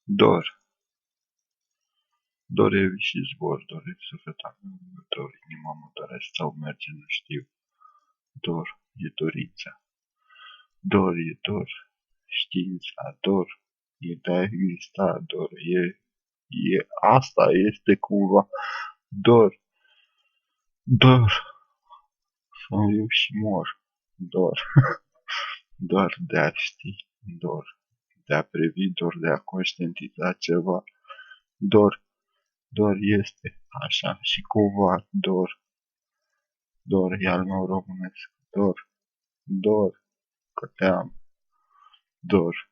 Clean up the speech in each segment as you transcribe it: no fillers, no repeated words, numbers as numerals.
Dor. Dor e și zbor, dor e sufletul meu, dor, inima mă doresc sau merge, nu știu. Dor e dorința. Dor e dor, știința, dor e de a exista, dor asta este cumva. Dor, dor, să viu și mor, dor, dor de a ști, dor de a privi, dor de a conștientiza ceva, dor este așa și cumva dor e al meu românesc, dor că te am, dor,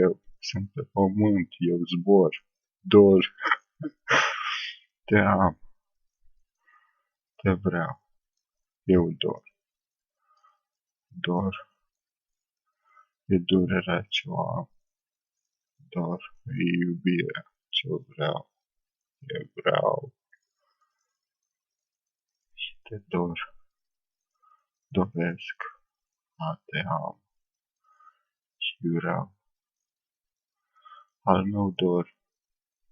eu sunt pe pământ, eu zbor, dor, te am, te vreau, eu dor, e durerea ce o am, dor, e iubirea ce o vreau, eu vreau și te doresc a te am și vreau. Al meu dor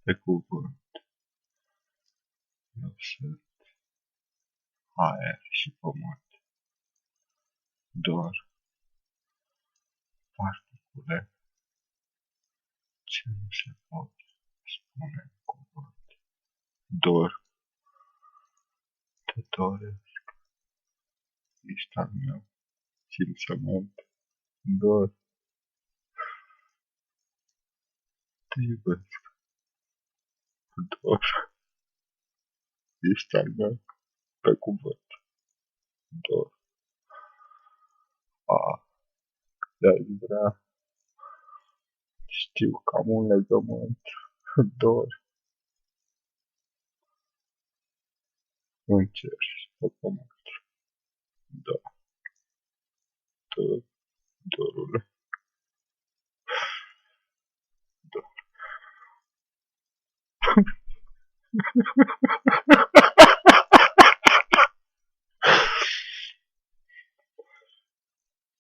pe cuvânt, eu sunt aer și pământ, dor, particule ce nu se pot spune în cuvânt, dor, te doresc, ești al meu simțământ, dor, te iubesc, dor, ești al meu pe cuvânt, dor, de-aș vrea, știu că am un legământ, dor, în cer și pe pământ, da, dorule, dor.